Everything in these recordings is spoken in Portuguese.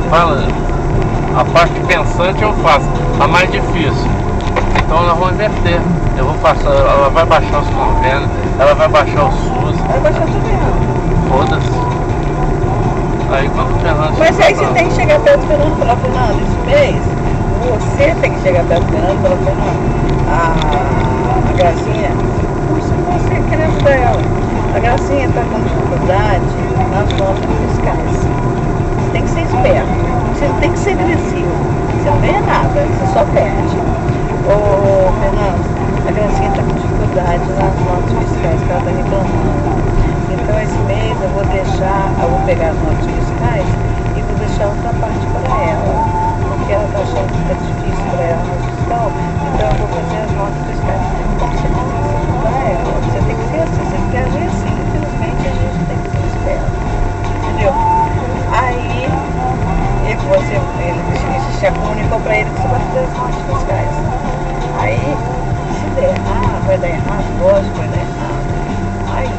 fala, a parte pensante eu faço, a mais difícil. Então nós vamos inverter. Eu vou passar, ela vai baixar os convênios, ela vai baixar o SUS. Vai baixar tudo errado. Foda-se. Aí quando o Fernando... Mas aí você tem que chegar perto do Fernando e falar, Fernando, esse mês você tem que chegar perto do Fernando e falar, Fernando, a Gracinha, como se você querer ajudar ela. A Gracinha está com dificuldade nas notas fiscais. Você tem que ser esperto. Você não tem que ser agressivo. Você não ganha nada, você só perde. Ô, Fernando, a Gracinha está com dificuldade nas notas fiscais que ela está reclamando. Então esse mês eu vou pegar as notas fiscais e vou deixar outra parte para ela. Porque ela está achando que está difícil para ela no fiscal, então eu vou fazer as notas fiscais. Então você tem que ajudar ela. Você tem que ser assim, você tem que agir assim. Infelizmente a gente tem que ser esperto. Entendeu? Aí ele já comunicou para ele que você vai fazer as notas fiscais. Aí, se der errado, vai dar errado, lógico, vai dar errado. Aí,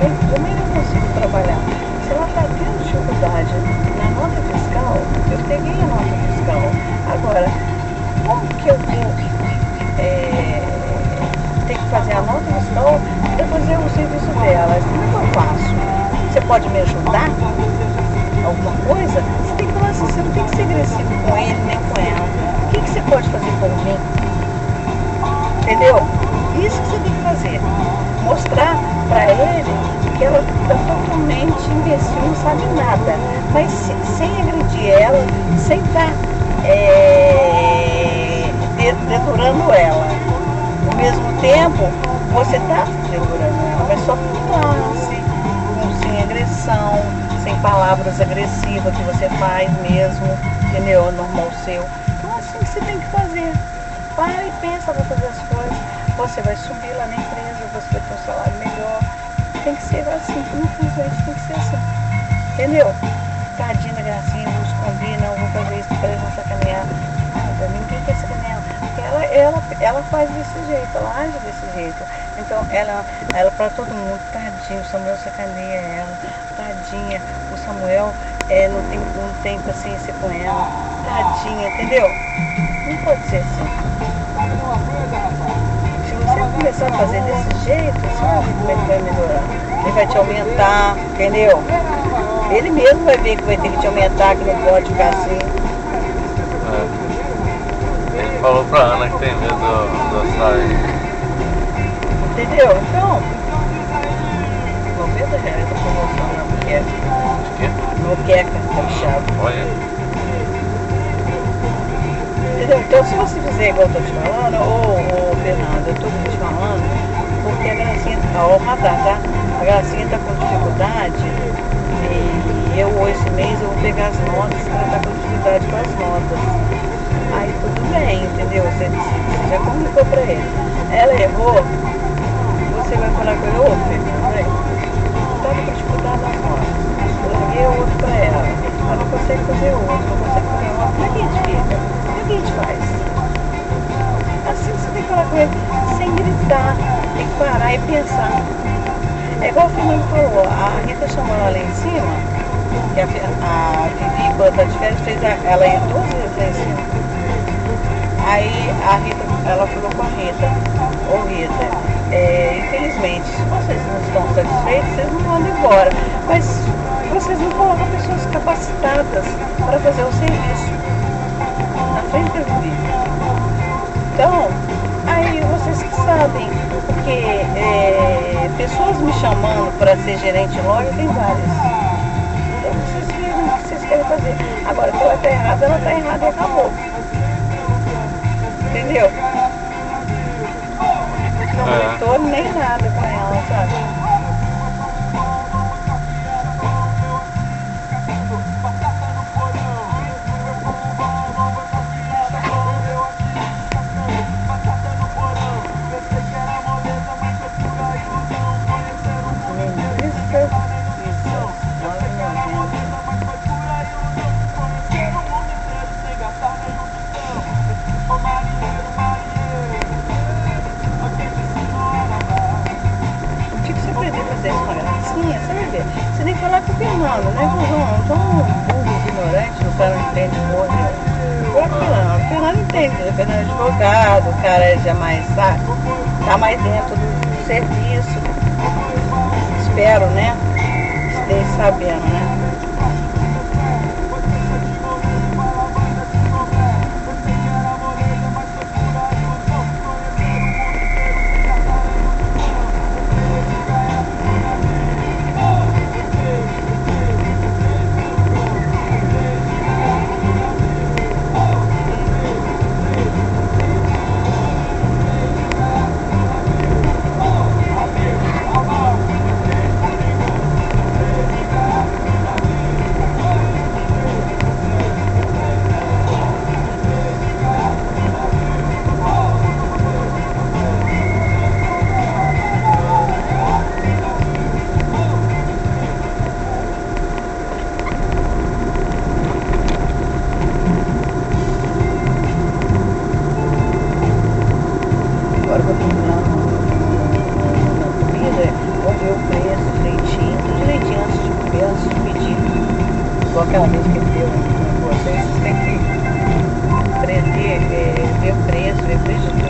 eu também não consigo trabalhar. Se ela está tendo dificuldade na nota fiscal, eu peguei a nota fiscal. Agora, como que eu vou ter que fazer a nota fiscal para fazer o serviço dela? Como é que eu faço? Você pode me ajudar? Alguma coisa? Você tem que falar assim, você não tem que ser agressivo com ele nem com ela. O que você pode fazer por mim? Entendeu? Isso que você tem que fazer. Mostrar para ele que ela está totalmente imbecil, não sabe nada. Mas sem agredir ela, sem estar deturando ela. Ao mesmo tempo, você está deturando ela, mas só com classe, sem agressão, sem palavras agressivas que você faz mesmo, entendeu? Normal seu. Então é assim que você tem que fazer. Para e pensa para fazer as coisas. Você vai subir lá na empresa, você vai ter um salário melhor. Tem que ser assim, infelizmente tem que ser assim. Entendeu? Tadinha da Gracinha, vou esconder, não vou fazer isso para eles não sacanear. Nada, ninguém quer sacanear. Porque ela faz desse jeito, ela age desse jeito. Então ela para todo mundo, tadinho, o Samuel sacaneia ela, tadinha, o Samuel não tem paciência com ela, tadinha, entendeu? Não pode ser assim. Se você começar a fazer desse jeito, você vai ver como é que vai melhorar. Ele vai te aumentar, entendeu? Ele mesmo vai ver que vai ter que te aumentar, que não pode ficar assim. Ele falou pra Ana que tem medo do sair. Entendeu? Então, R$90 a promoção na moqueca. Moqueca, capixaba. Olha. Entendeu? Então, se você fizer igual eu tô te falando, ô Fernando, eu tô te falando, porque a Gracinha, ó, tá? A Gracinha tá com dificuldade e esse mês eu vou pegar as notas, que ela tá com dificuldade com as notas. Aí tudo bem, entendeu? Você já comunicou pra ele. Ela errou, você vai falar com ele, ô Fernando, tá com dificuldade nas notas. Eu larguei o outro pra ela. Ela não consegue fazer outro, não consegue fazer outro. Como é que a gente fica? Como é que a gente faz? Assim você tem que falar com ele sem gritar, tem que parar e pensar. É igual o Fernando falou, a Rita chamou ela lá em cima, que a Vivi, quando tá de férias, fez ela ir 12 vezes lá em cima. Aí a Rita, ela falou com a Rita, ô Rita, infelizmente, se vocês não estão satisfeitos, vocês não mandam embora. Mas vocês não colocam pessoas capacitadas para fazer o serviço na frente da Vivi. Então, aí vocês que sabem, porque pessoas me chamando para ser gerente de loja, tem várias. Então vocês viram o que vocês querem fazer. Agora, se ela está errada, ela está errada e acabou. Entendeu? Não retorno nem nada com ela, sabe? cara não entende porra nenhuma. O Fernando entende, o Fernando é advogado, o cara já mais sabe, tá mais dentro do serviço. Espero, né? Esteja sabendo, né? Agora que eu tô lá na comida, vou ver o preço direitinho, tudo direitinho antes de comer, antes de pedir. Igual aquela vez que ele deu com vocês têm que aprender, ver o preço de tudo.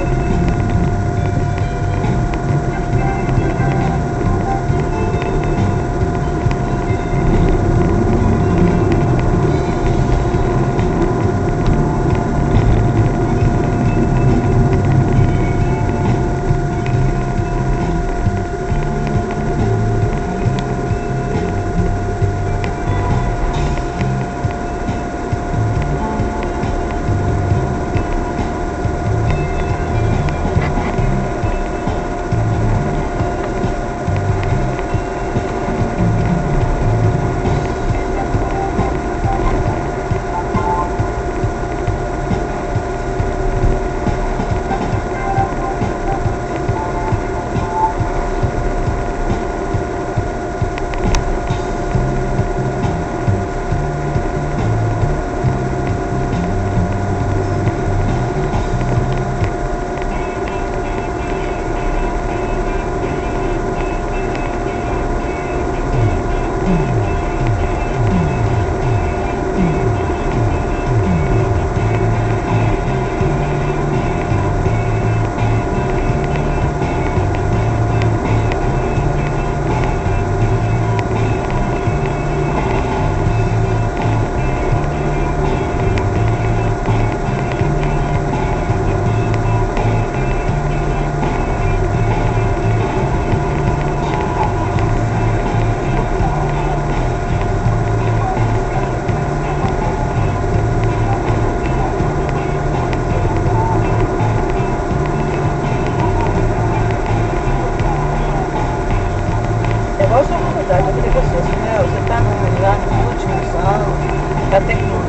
Igual a sua faculdade, eu falei com vocês, né? Você está lá nos últimos anos, está terminando,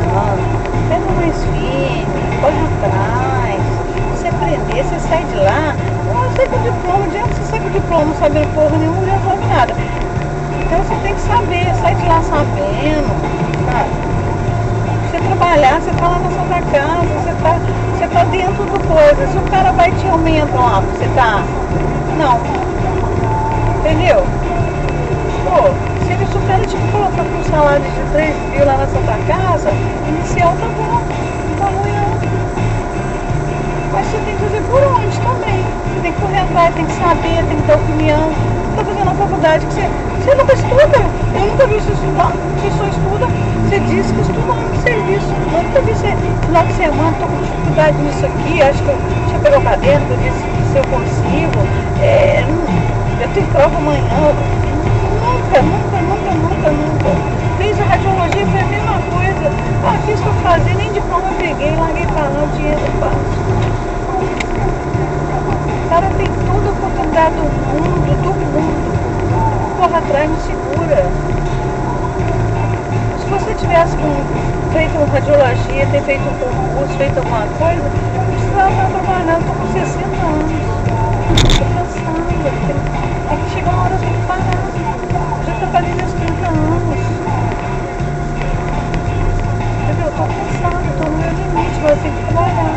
pega mais firme, corre atrás, você aprender, você sai de lá, não sai com o diploma, adianta você sair com o diploma, não sabendo porra nenhuma, não resolve nada. Então você tem que saber, sai de lá sabendo, sabe? Você trabalhar, você está lá na sua casa, você tá dentro do coisa, se o cara vai te aumentar lá, você tá. Não. Entendeu? Pô, se o cara te colocar com um salário de 3 mil lá na Santa Casa, inicial tá bom, não tá ruim não. Mas você tem que fazer por onde também. Você tem que correr atrás, tem que saber, tem que dar opinião. Você tá fazendo uma faculdade que você nunca estuda. Eu nunca vi você estudar. Você só estuda, você diz que estuda lá no serviço. Eu nunca vi você final de semana, tô com dificuldade nisso aqui, acho que deixa eu pegar o caderno, eu disse se eu consigo. Eu tenho prova amanhã. Nunca. Fiz a radiologia, foi a mesma coisa. Fiz pra fazer, nem diploma eu peguei, larguei pra lá, o dinheiro eu faço. O cara tem toda a oportunidade do mundo. Corra atrás, me segura. Se você tivesse feito uma radiologia, ter feito um concurso, feito alguma coisa, eu precisava estar trabalhando, estou com 60 anos. Estou cansada. Tem que chegar uma hora eu tenho que parar. Já trabalhei meus 30 anos. Entendeu? Eu tô cansada, eu tô no meu limite, mas eu tenho que trabalhar.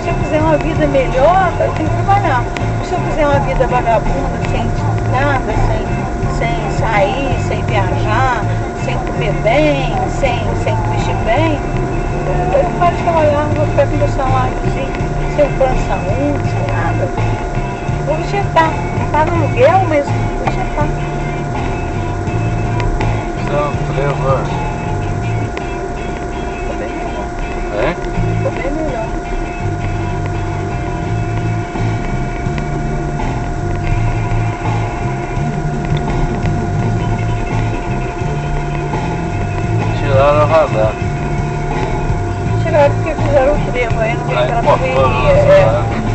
Se eu quiser uma vida melhor, eu tenho que trabalhar. Se eu quiser uma vida vagabunda, sem nada, sem sair, sem viajar, sem comer bem, sem vestir bem, eu não paro de trabalhar, vou ficar com meu salário assim, sem plano de saúde, sem nada. Vou vegetar. Pago aluguel, mas vou vegetar. Então, leva. Tô bem melhor. É? Tô bem melhor. Tiraram o radar. Tiraram porque fizeram o trevo aí, não tem aquela correria.